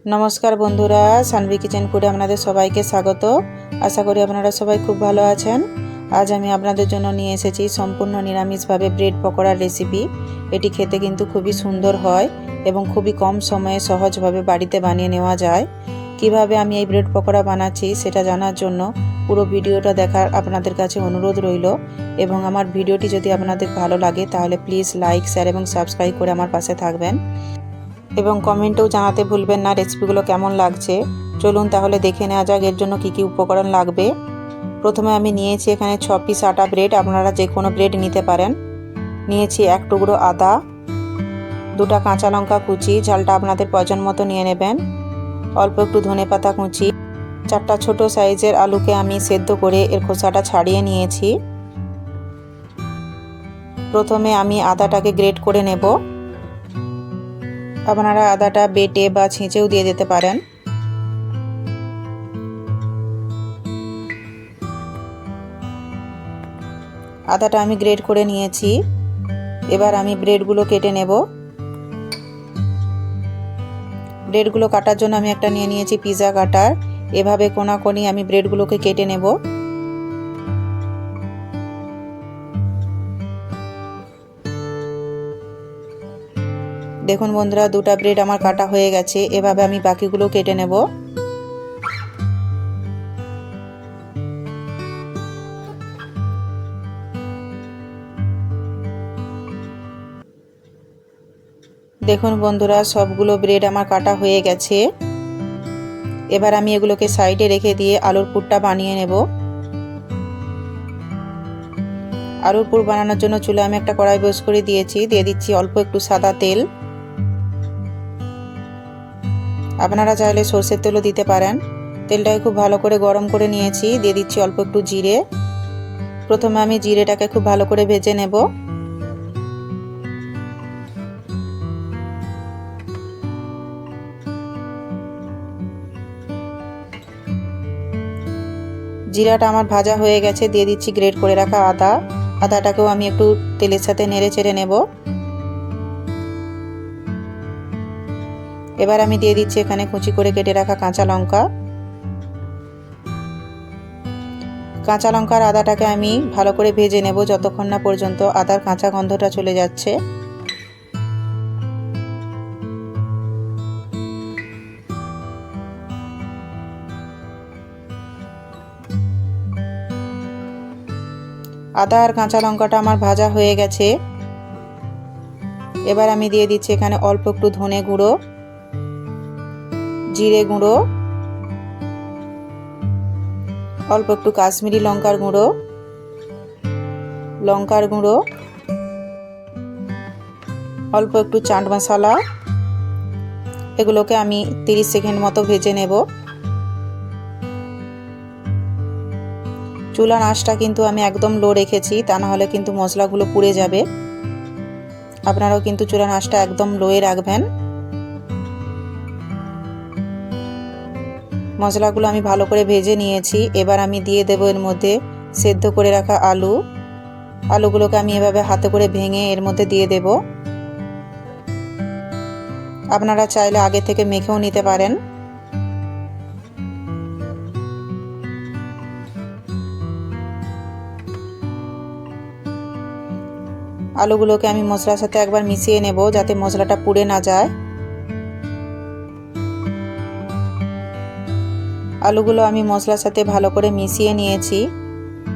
নমস্কার বন্ধুরা, সানভি কিচেন ফুডে আপনাদের সবাইকে স্বাগত। আশা করি আপনারা সবাই খুব ভালো আছেন। আজ আমি আপনাদের জন্য নিয়ে এসেছি সম্পূর্ণ নিরামিষভাবে ব্রেড পকোড়ার রেসিপি। এটি খেতে কিন্তু খুবই সুন্দর হয় এবং খুবই কম সময়ে সহজভাবে বাড়িতে বানিয়ে নেওয়া যায়। কিভাবে আমি এই ব্রেড পকোড়া বানাচ্ছি সেটা জানার জন্য পুরো ভিডিওটা দেখার আপনাদের কাছে অনুরোধ রইল। এবং আমার ভিডিওটি যদি আপনাদের ভালো লাগে তাহলে প্লিজ লাইক, শেয়ার এবং সাবস্ক্রাইব করে আমার পাশে থাকবেন এবং কমেন্টেও জানাতে ভুলবেন না রেসিপিগুলো কেমন লাগছে। চলুন তাহলে দেখে নেওয়া যাক এর জন্য কী কী উপকরণ লাগবে। প্রথমে আমি নিয়েছি এখানে 6 পিস আটা ব্রেড, আপনারা যে কোনো ব্রেড নিতে পারেন। নিয়েছি 1 টুকরো আদা, 2টা কাঁচা লঙ্কা কুচি, ঝালটা আপনাদের প্রয়োজন মতো নিয়ে নেবেন, অল্প একটু ধনেপাতা কুচি, 4টা ছোট সাইজের আলুকে আমি সেদ্ধ করে এর খোসাটা ছাড়িয়ে নিয়েছি। প্রথমে আমি আদাটাকে গ্রেট করে নেব। আপনারা আদাটা বেটে বা ছেঁচেও দিয়ে দিতে পারেন। আদাটা আমি গ্রেট করে নিয়েছি। এবার আমি ব্রেডগুলো কেটে নেব। ব্রেডগুলো কাটার জন্য আমি একটা নিয়ে নিয়েছি পিৎজা কাটার। এভাবে কোনাকুনি আমি ব্রেডগুলোকে কেটে নেব। দেখুন বন্ধুরা, 2টা ব্রেড আমার কাটা হয়ে গেছে। এভাবে আমি বাকিগুলো কেটে নেব। দেখুন বন্ধুরা, সবগুলো ব্রেড আমার কাটা হয়ে গেছে। এবার আমি এগুলোকে সাইডে রেখে দিয়ে আলুর পুরটা বানিয়ে নেব। আলুর পুর বানানোর জন্য চুলে আমি একটা কড়াই বসিয়ে করে দিয়েছি। দিয়ে দিচ্ছি অল্প একটু সাদা তেল। আপনারা চাইলে সরষের তেলও দিতে পারেন। তেলটাকে খুব ভালো করে গরম করে নিয়েছি। দিয়ে দিচ্ছি অল্প একটু জিরে। প্রথমে আমি জিরেটাকে খুব ভালো করে ভেজে নেব। জিরাটা আমার ভাজা হয়ে গেছে। দিয়ে দিচ্ছি গ্রেট করে রাখা আদা। আদাটাকেও আমি একটু তেলের সাথে নেড়ে চেড়ে নেব। এবার আমি দিয়ে দিচ্ছি এখানে কুচি করে কেটে রাখা কাঁচা লঙ্কা। কাঁচা লঙ্কার আদাটাকে আমি ভালো করে ভেজে নেব যতক্ষণ না পর্যন্ত আদার কাঁচা গন্ধটা চলে যাচ্ছে। আদা আর কাঁচা লঙ্কাটা আমার ভাজা হয়ে গেছে। এবার আমি দিয়ে দিচ্ছি এখানে অল্প একটু ধনে গুঁড়ো, জিরে গুঁড়ো, অল্প একটু কাশ্মীরি লঙ্কার গুঁড়ো, লঙ্কার গুঁড়ো, অল্প একটু চাট মশলা। এগুলোকে আমি 30 সেকেন্ড মতো ভেজে নেব। চুলার আঁচটা কিন্তু আমি একদম লো রেখেছি, তা না হলে কিন্তু মশলাগুলো পুড়ে যাবে। আপনারাও কিন্তু চুলার আঁচটা একদম লোয়ে রাখবেন। মশলাগুলো আমি ভালো করে ভেজে নিয়েছি। এবার আমি দিয়ে দেব এর মধ্যে সেদ্ধ করে রাখা আলু। আলুগুলোকে আমি এভাবে হাতে করে ভেঙে এর মধ্যে দিয়ে দেব। আপনারা চাইলে আগে থেকে মেখেও নিতে পারেন। আলুগুলোকে আমি মশলার সাথে একবার মিশিয়ে নেব যাতে মশলাটা পুড়ে না যায়। আলুগুলো আমি মশলার সাথে ভালো করে মিশিয়ে নিয়েছি।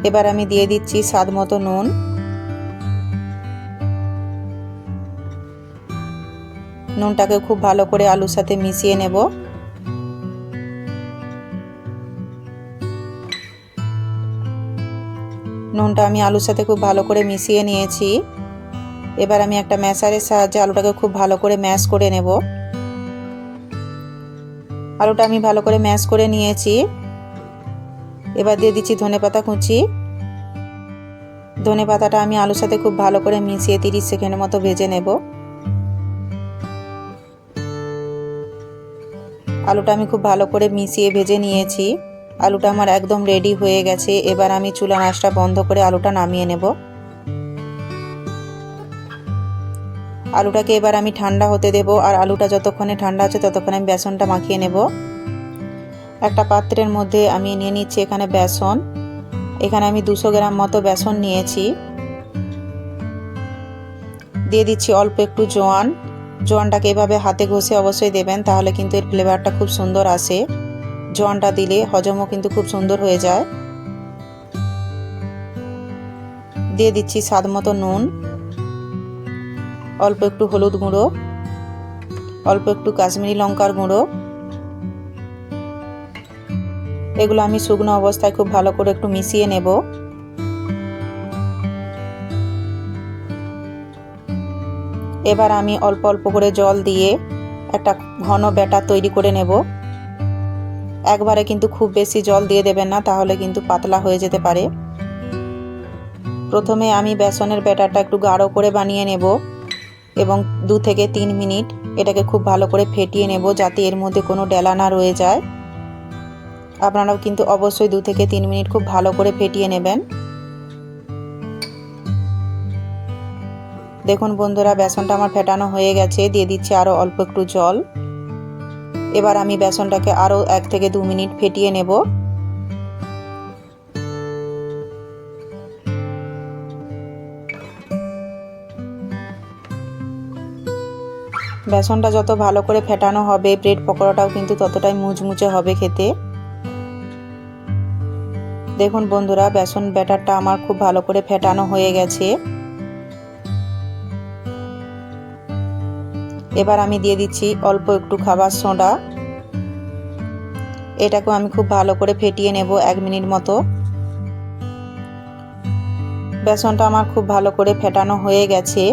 এবার আমি দিয়ে দিচ্ছি স্বাদ মতো নুন। নুনটাকে খুব ভালো করে আলুর সাথে মিশিয়ে নেব। নুনটা আমি আলুর সাথে খুব ভালো করে মিশিয়ে নিয়েছি। এবার আমি একটা ম্যাশারের সাহায্যে আলুটাকে খুব ভালো করে ম্যাশ করে নেব। আলুটা আমি ভালো করে ম্যাশ করে নিয়েছি। এবার দিয়ে দিচ্ছি ধনেপাতা কুচি। ধনেপাতাটা আমি আলুর সাথে খুব ভালো করে মিশিয়ে 30 সেকেন্ডের মতো ভেজে নেব। আলুটা আমি খুব ভালো করে মিশিয়ে ভেজে নিয়েছি। আলুটা আমার একদম রেডি হয়ে গেছে। এবার আমি চুলার আঁচটা বন্ধ করে আলুটা নামিয়ে নেব। আলুটাকে এবার আমি ঠান্ডা হতে দেব, আর আলুটা যতক্ষণে ঠান্ডা আছে ততক্ষণে আমি বেসনটা মাখিয়ে নেব। একটা পাত্রের মধ্যে আমি নিয়ে নিচ্ছি এখানে বেসন। এখানে আমি 200 গ্রাম মতো বেসন নিয়েছি। দিয়ে দিচ্ছি অল্প একটু জোয়ান। জোয়ানটাকে এভাবে হাতে ঘষে অবশ্যই দেবেন, তাহলে কিন্তু এর ফ্লেভারটা খুব সুন্দর আসে। জোয়ানটা দিলে হজমও কিন্তু খুব সুন্দর হয়ে যায়। দিয়ে দিচ্ছি স্বাদ মতো নুন, অল্প একটু হলুদ গুঁড়ো, অল্প একটু কাশ্মীরি লঙ্কার গুঁড়ো। এগুলো আমি শুকনো অবস্থায় খুব ভালো করে একটু মিশিয়ে নেব। এবার আমি অল্প অল্প করে জল দিয়ে একটা ঘন ব্যাটার তৈরি করে নেব। একবারে কিন্তু খুব বেশি জল দিয়ে দেবেন না, তাহলে কিন্তু পাতলা হয়ে যেতে পারে। প্রথমে আমি বেসনের ব্যাটারটা একটু গাঢ় করে বানিয়ে নেব এবং 2 থেকে 3 মিনিট এটাকে খুব ভালো করে ফেটিয়ে নেব, যাতে এর মধ্যে কোনো ডেলা না রয়ে যায়। আপনারাও কিন্তু অবশ্যই 2 থেকে 3 মিনিট খুব ভালো করে ফেটিয়ে নেবেন। দেখুন বন্ধুরা, বেসনটা আমার ফেটানো হয়ে গেছে। দিয়ে দিচ্ছি আরও অল্প একটু জল। এবার আমি বেসনটাকে আরও 1 থেকে 2 মিনিট ফেটিয়ে নেব। বেসনটা যত ভালো করে ফেটানো হবে, ব্রেড পকোড়াটাও কিন্তু ততটাই মুচমুচে হবে খেতে। দেখুন বন্ধুরা, বেসন ব্যাটারটা আমার খুব ভালো করে ফেটানো হয়ে গেছে। এবার আমি দিয়ে দিচ্ছি অল্প একটু খাবার সোডা। এটাকেও আমি খুব ভালো করে ফেটিয়ে নেব 1 মিনিট মতো। বেসনটা আমার খুব ভালো করে ফেটানো হয়ে গেছে।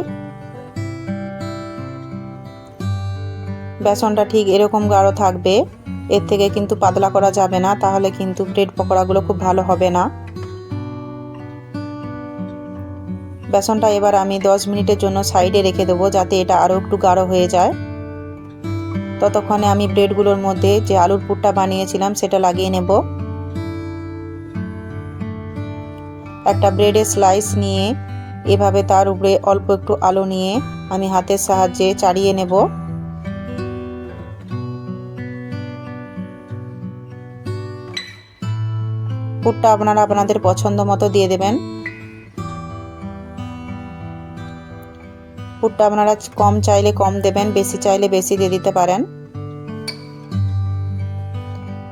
বেসনটা ঠিক এরকম গাঢ় থাকবে, এর থেকে কিন্তু পাতলা করা যাবে না, তাহলে কিন্তু ব্রেড পকোড়াগুলো খুব ভালো হবে না। বেসনটা এবার আমি 10 মিনিটের জন্য সাইডে রেখে দেবো, যাতে এটা আরও একটু গাঢ় হয়ে যায়। ততক্ষণে আমি ব্রেডগুলোর মধ্যে যে আলুর পুরটা বানিয়েছিলাম সেটা লাগিয়ে নেব। একটা ব্রেডের স্লাইস নিয়ে এভাবে তার উপরে অল্প একটু আলু নিয়ে আমি হাতের সাহায্যে চাড়িয়ে নেব। পুরটা আপনারা আপনাদের পছন্দ মতো দিয়ে দেবেন। পুরটা আপনারা কম চাইলে কম দেবেন, বেশি চাইলে বেশি দিয়ে দিতে পারেন।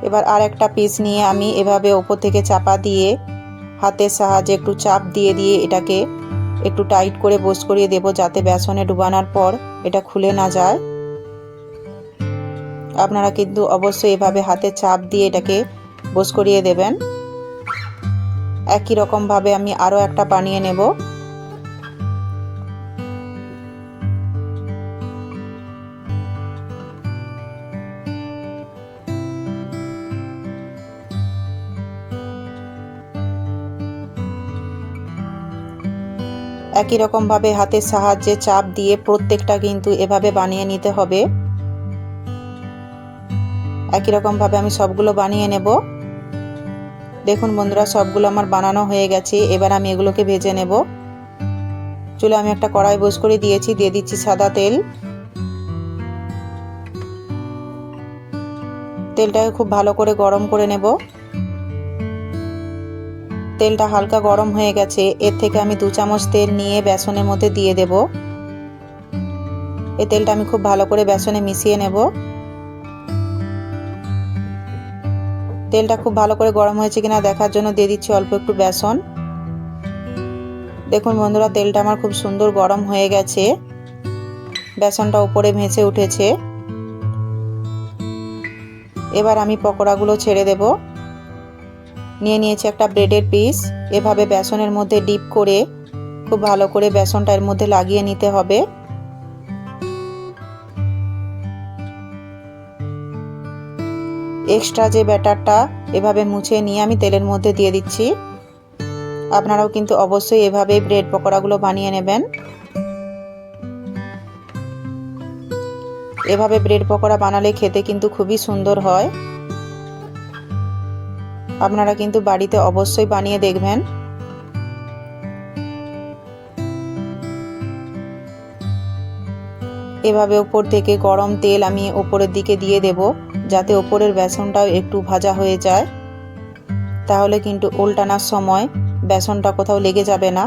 এবার আর একটা পিস নিয়ে আমি এভাবে ওপর থেকে চাপা দিয়ে হাতের সাহায্যে একটু চাপ দিয়ে দিয়ে এটাকে একটু টাইট করে বস করিয়ে দেব, যাতে বেসনে ডুবানোর পর এটা খুলে না যায়। আপনারা কিন্তু অবশ্যই এভাবে হাতে চাপ দিয়ে এটাকে বস করিয়ে দেবেন। একই রকমভাবে আমি আরও একটা বানিয়ে নেব। একই রকমভাবে হাতের সাহায্যে চাপ দিয়ে প্রত্যেকটা কিন্তু এভাবে বানিয়ে নিতে হবে। একই রকমভাবে আমি সবগুলো বানিয়ে নেব। দেখুন বন্ধুরা, সবগুলো আমার বানানো হয়ে গেছে। এবার আমি এগুলোকে ভেজে নেব। চুলে আমি একটা কড়াই বস করে দিয়েছি, দিয়ে দিচ্ছি সাদা তেল। তেলটাকে খুব ভালো করে গরম করে নেব। তেলটা হালকা গরম হয়ে গেছে, এর থেকে আমি 2 চামচ তেল নিয়ে বেসনের মধ্যে দিয়ে দেব। এই তেলটা আমি খুব ভালো করে বেসনে মিশিয়ে নেব। তেলটা খুব ভালো করে গরম হয়েছে কিনা দেখার জন্য দিয়ে দিচ্ছি অল্প একটু বেসন। দেখুন বন্ধুরা, তেলটা আমার খুব সুন্দর গরম হয়ে গেছে। বেসনটা উপরে ভেসে উঠেছে। এবার আমি পকোড়াগুলো ছেড়ে দেব। নিয়ে নিয়েছি একটা ব্রেডের পিস। এভাবে বেসনের মধ্যে ডিপ করে খুব ভালো করে বেসনটা এর মধ্যে লাগিয়ে নিতে হবে। এক্সট্রা যে ব্যাটারটা এভাবে মুছে নিয়ে আমি তেলের মধ্যে দিয়ে দিচ্ছি। আপনারাও কিন্তু অবশ্যই এভাবেই ব্রেড পকোড়াগুলো বানিয়ে নেবেন। এভাবে ব্রেড পকোড়া বানালে খেতে কিন্তু খুবই সুন্দর হয়। আপনারা কিন্তু বাড়িতে অবশ্যই বানিয়ে দেখবেন। এভাবে উপর থেকে গরম তেল আমি উপরের দিকে দিয়ে দেব, যাতে উপরের বেসনটাও একটু ভাজা হয়ে যায়। তাহলে কিন্তু উল্টানোর সময় বেসনটা কোথাও লেগে যাবে না।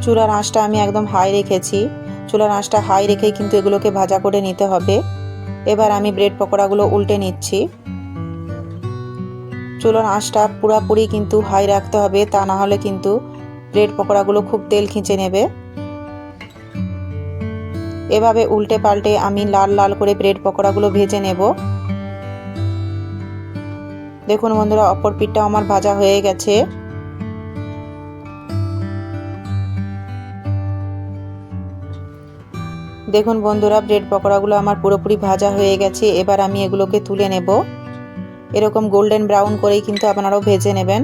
চুলার আঁচটা আমি একদম হাই রেখেছি। চুলার আঁচটা হাই রেখেই কিন্তু এগুলোকে ভাজা করে নিতে হবে। এবার আমি ব্রেড পকোড়াগুলো উল্টে নিচ্ছি। চুলার আঁচটা পুরোপুরি কিন্তু হাই রাখতে হবে, তা না হলে কিন্তু ব্রেড পকোড়াগুলো খুব তেল খিঁচে নেবে। এভাবে উল্টে পাল্টে আমি লাল লাল করে ব্রেড পকোড়াগুলো ভেজে নেব। দেখুন বন্ধুরা, অপর পিঠটাও আমার ভাজা হয়ে গেছে। দেখুন বন্ধুরা, ব্রেড পকোড়াগুলো আমার পুরোপুরি ভাজা হয়ে গেছে। এবার আমি এগুলোকে তুলে নেব। এরকম গোল্ডেন ব্রাউন করেই কিন্তু আপনারাও ভেজে নেবেন।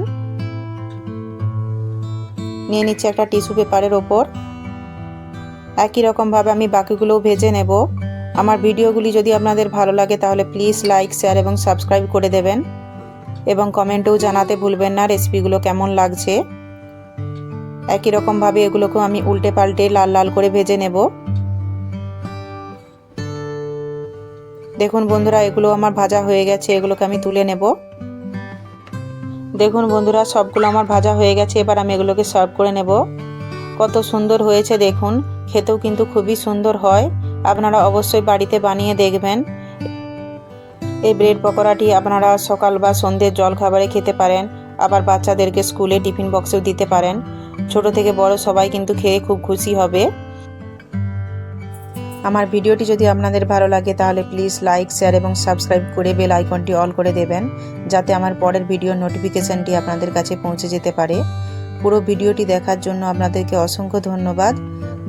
নিয়ে নিচ্ছি একটা টিস্যু পেপারের ওপর। একই রকমভাবে আমি বাকিগুলোও ভেজে নেব। আমার ভিডিওগুলি যদি আপনাদের ভালো লাগে তাহলে প্লিজ লাইক, শেয়ার এবং সাবস্ক্রাইব করে দেবেন, এবং কমেন্টেও জানাতে ভুলবেন না রেসিপিগুলো কেমন লাগছে। একই রকমভাবে এগুলোকেও আমি উল্টে পাল্টে লাল লাল করে ভেজে নেব। দেখুন বন্ধুরা, এগুলো আমার ভাজা হয়ে গেছে। এগুলোকে আমি তুলে নেব। দেখুন বন্ধুরা, সবগুলো আমার ভাজা হয়ে গেছে। এবার আমি এগুলোকে সার্ভ করে নেব। কত সুন্দর হয়েছে দেখুন, খেতেও কিন্তু খুবই সুন্দর হয়। আপনারা অবশ্যই বাড়িতে বানিয়ে দেখবেন। এই ব্রেড পকোড়াটি আপনারা সকাল বা সন্ধ্যের জলখাবারে খেতে পারেন, আবার বাচ্চাদেরকে স্কুলে টিফিন বক্সেও দিতে পারেন। ছোট থেকে বড় সবাই কিন্তু খেয়ে খুব খুশি হবে। আমার ভিডিওটি যদি আপনাদের ভালো লাগে তাহলে প্লিজ লাইক, শেয়ার এবং সাবস্ক্রাইব করে বেল আইকনটি অল করে দেবেন, যাতে আমার পরের ভিডিওর নোটিফিকেশানটি আপনাদের কাছে পৌঁছে যেতে পারে। পুরো ভিডিওটি দেখার জন্য আপনাদেরকে অসংখ্য ধন্যবাদ।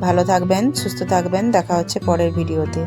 ভালো থাকবেন, সুস্থ থাকবেন। দেখা হচ্ছে পরের ভিডিওতে।